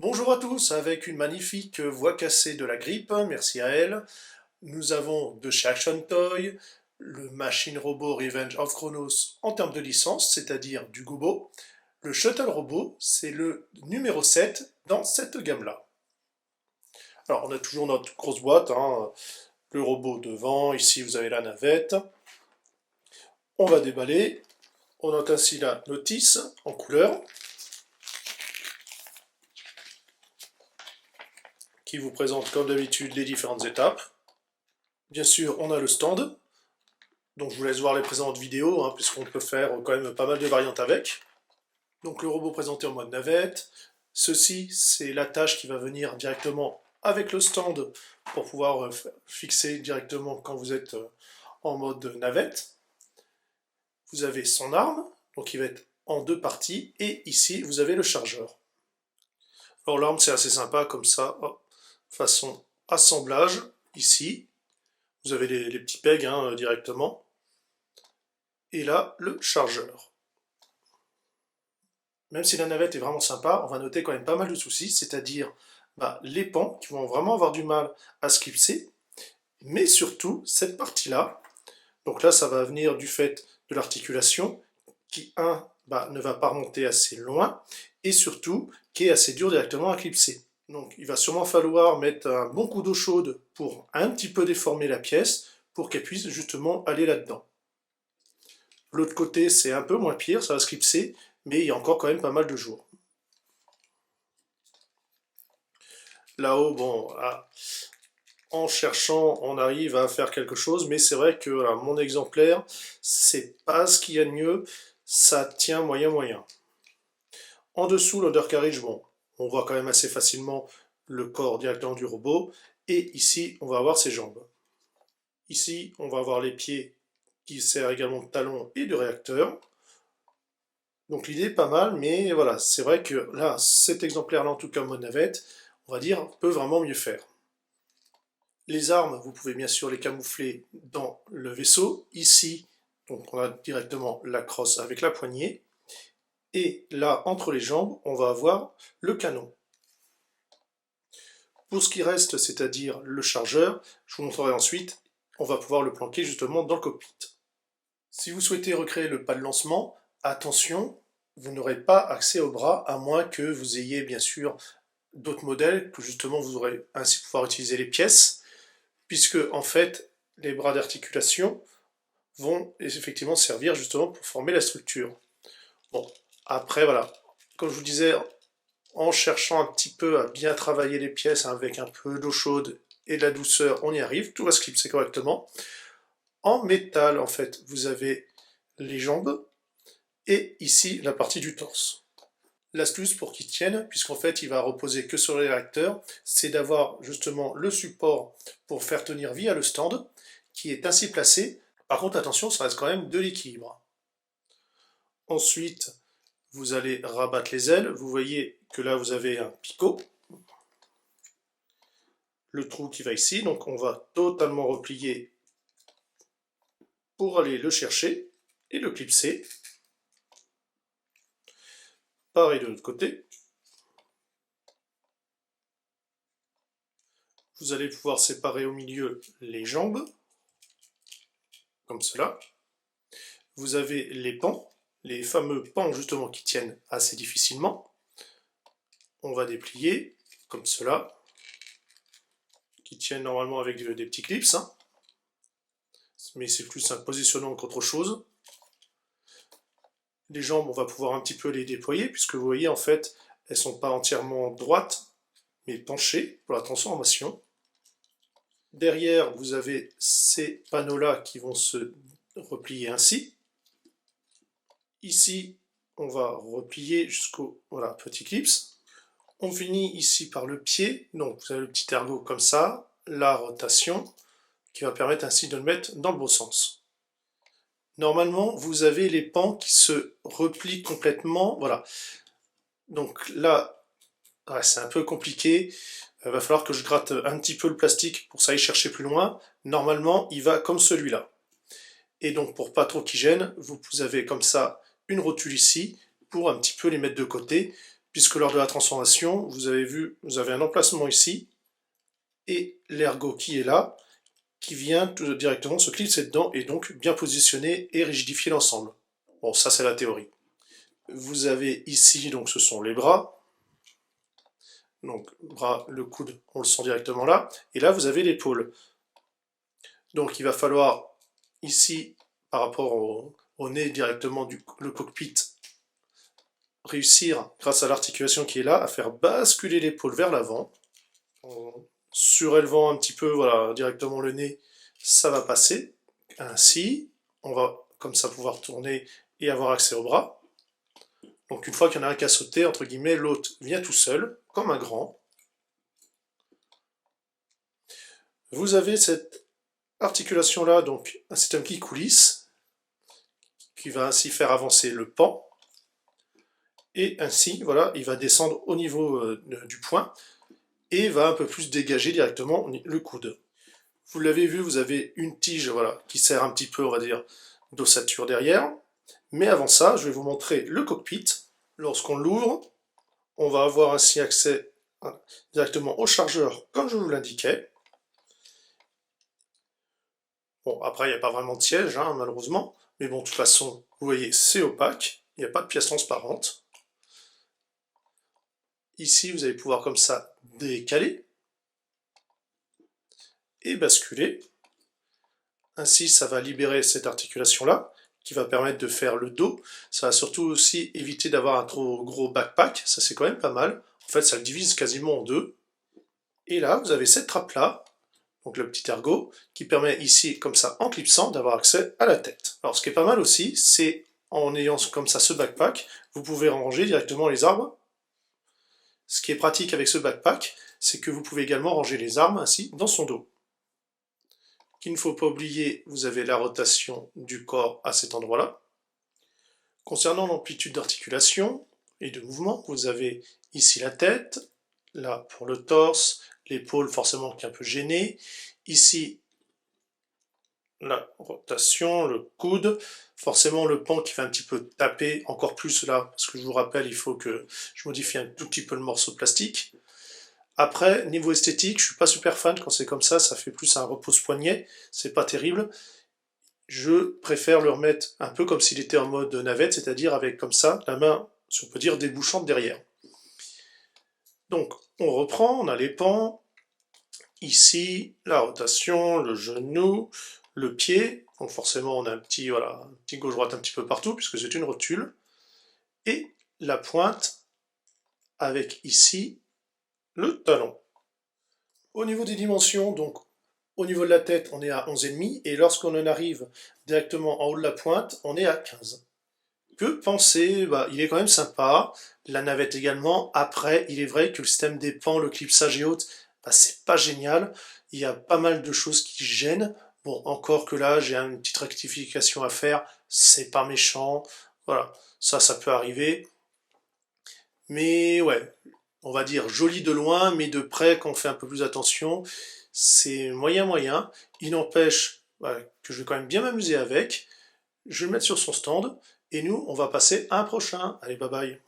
Bonjour à tous, avec une magnifique voix cassée de la grippe, merci à elle. Nous avons de chez Action Toy le Machine Robot Revenge of Chronos en termes de licence, c'est-à-dire du Gobo. Le Shuttle Robot, c'est le numéro 7 dans cette gamme-là. Alors on a toujours notre grosse boîte, le robot devant, ici vous avez la navette. On va déballer, on note ainsi la notice en couleur, qui vous présente comme d'habitude les différentes étapes. Bien sûr, on a le stand, donc je vous laisse voir les précédentes vidéos, puisqu'on peut faire quand même pas mal de variantes avec. Donc le robot présenté en mode navette. Ceci, c'est l'attache qui va venir directement avec le stand pour pouvoir fixer directement quand vous êtes en mode navette. Vous avez son arme, donc il va être en deux parties, et ici vous avez le chargeur. Alors l'arme c'est assez sympa comme ça, hop, façon assemblage, ici. Vous avez les petits pegs directement. Et là, le chargeur. Même si la navette est vraiment sympa, on va noter quand même pas mal de soucis, c'est-à-dire les pans qui vont vraiment avoir du mal à se clipser, mais surtout cette partie-là. Donc là, ça va venir du fait de l'articulation, qui, ne va pas remonter assez loin, et surtout, qui est assez dur directement à clipser. Donc il va sûrement falloir mettre un bon coup d'eau chaude pour un petit peu déformer la pièce, pour qu'elle puisse justement aller là-dedans. L'autre côté, c'est un peu moins pire, ça va se clipser, mais il y a encore quand même pas mal de jours. Là-haut, bon, en cherchant, on arrive à faire quelque chose, mais c'est vrai que mon exemplaire, c'est pas ce qu'il y a de mieux, ça tient moyen. En dessous, l'undercarriage, bon, on voit quand même assez facilement le corps directement du robot, et ici, on va avoir ses jambes. Ici, on va avoir les pieds qui servent également de talon et de réacteur. Donc l'idée est pas mal, mais voilà, c'est vrai que là, cet exemplaire-là, en tout cas en mode navette, on va dire, peut vraiment mieux faire. Les armes, vous pouvez bien sûr les camoufler dans le vaisseau. Ici, donc on a directement la crosse avec la poignée. Et là, entre les jambes, on va avoir le canon. Pour ce qui reste, c'est-à-dire le chargeur, je vous montrerai ensuite, on va pouvoir le planquer justement dans le cockpit. Si vous souhaitez recréer le pas de lancement, attention, vous n'aurez pas accès au bras, à moins que vous ayez bien sûr d'autres modèles, que justement vous aurez ainsi pouvoir utiliser les pièces, puisque en fait, les bras d'articulation vont effectivement servir justement pour former la structure. Bon, après voilà, comme je vous disais, en cherchant un petit peu à bien travailler les pièces avec un peu d'eau chaude et de la douceur, on y arrive, tout va se clipser correctement. En métal, en fait, vous avez les jambes et ici la partie du torse. L'astuce pour qu'il tienne, puisqu'en fait il va reposer que sur les réacteurs, c'est d'avoir justement le support pour faire tenir via le stand, qui est ainsi placé. Par contre, attention, ça reste quand même de l'équilibre. Ensuite, vous allez rabattre les ailes. Vous voyez que là, vous avez un picot. Le trou qui va ici, donc on va totalement replier pour aller le chercher et le clipser. Pareil de l'autre côté. Vous allez pouvoir séparer au milieu les jambes, comme cela. Vous avez les pans, les fameux pans justement qui tiennent assez difficilement. On va déplier, comme cela, qui tiennent normalement avec des petits clips, mais c'est plus un positionnement qu'autre chose. Les jambes, on va pouvoir un petit peu les déployer, puisque vous voyez, en fait, elles ne sont pas entièrement droites, mais penchées pour la transformation. Derrière, vous avez ces panneaux-là qui vont se replier ainsi. Ici, on va replier jusqu'au petit clips. On finit ici par le pied, donc vous avez le petit ergot comme ça, la rotation, qui va permettre ainsi de le mettre dans le bon sens. Normalement, vous avez les pans qui se replient complètement, voilà. Donc là, c'est un peu compliqué, il va falloir que je gratte un petit peu le plastique pour ça y chercher plus loin. Normalement, il va comme celui-là. Et donc, pour pas trop qu'il gêne, vous avez comme ça une rotule ici, pour un petit peu les mettre de côté, puisque lors de la transformation, vous avez vu, vous avez un emplacement ici, et l'ergot qui est là, qui vient tout directement se clipser dedans, et donc bien positionner et rigidifier l'ensemble. Bon, ça c'est la théorie. Vous avez ici, donc ce sont les bras. Donc, bras, le coude, on le sent directement là. Et là, vous avez l'épaule. Donc, il va falloir, ici, par rapport au nez directement le cockpit, réussir, grâce à l'articulation qui est là, à faire basculer l'épaule vers l'avant. En surélevant un petit peu, voilà, directement le nez, ça va passer. Ainsi, on va comme ça pouvoir tourner et avoir accès au bras. Donc une fois qu'il y en a un qui a sauté, entre guillemets, l'autre vient tout seul, comme un grand. Vous avez cette articulation-là, donc un système qui coulisse, qui va ainsi faire avancer le pan. Et ainsi, voilà, il va descendre au niveau du poing et va un peu plus dégager directement le coude. Vous l'avez vu, vous avez une tige, voilà, qui sert un petit peu, on va dire, d'ossature derrière. Mais avant ça, je vais vous montrer le cockpit. Lorsqu'on l'ouvre, on va avoir ainsi accès directement au chargeur, comme je vous l'indiquais. Bon, après, il n'y a pas vraiment de siège, hein, malheureusement. Mais bon, de toute façon, vous voyez, c'est opaque. Il n'y a pas de pièce transparente. Ici, vous allez pouvoir comme ça décaler et basculer. Ainsi, ça va libérer cette articulation-là, qui va permettre de faire le dos. Ça va surtout aussi éviter d'avoir un trop gros backpack. Ça, c'est quand même pas mal. En fait, ça le divise quasiment en deux. Et là, vous avez cette trappe-là, donc le petit ergot, qui permet ici, comme ça, en clipsant, d'avoir accès à la tête. Alors, ce qui est pas mal aussi, c'est en ayant comme ça ce backpack, vous pouvez ranger directement les arbres. Ce qui est pratique avec ce backpack, c'est que vous pouvez également ranger les armes ainsi dans son dos. Qu'il ne faut pas oublier, vous avez la rotation du corps à cet endroit-là. Concernant l'amplitude d'articulation et de mouvement, vous avez ici la tête, là pour le torse, l'épaule forcément qui est un peu gênée, ici la rotation, le coude, forcément le pan qui va un petit peu taper, encore plus là, parce que je vous rappelle, il faut que je modifie un tout petit peu le morceau de plastique. Après, niveau esthétique, je suis pas super fan quand c'est comme ça fait plus un repose-poignet, c'est pas terrible. Je préfère le remettre un peu comme s'il était en mode navette, c'est-à-dire avec comme ça, la main, si on peut dire, débouchante derrière. Donc, on reprend, on a les pans, ici, la rotation, le genou, le pied, donc forcément on a un petit, voilà, un petit gauche-droite un petit peu partout, puisque c'est une rotule, et la pointe, avec ici, le talon. Au niveau des dimensions, donc, au niveau de la tête, on est à 11,5, et lorsqu'on en arrive directement en haut de la pointe, on est à 15. Que penser? Il est quand même sympa, la navette également. Après, il est vrai que le système des pans, le clipsage et autres, c'est pas génial. Il y a pas mal de choses qui gênent. Bon, encore que là, j'ai une petite rectification à faire. C'est pas méchant. Voilà, ça peut arriver. Mais ouais, on va dire joli de loin, mais de près, quand on fait un peu plus attention, c'est moyen. Il n'empêche que je vais quand même bien m'amuser avec. Je vais le mettre sur son stand. Et nous, on va passer à un prochain. Allez, bye bye.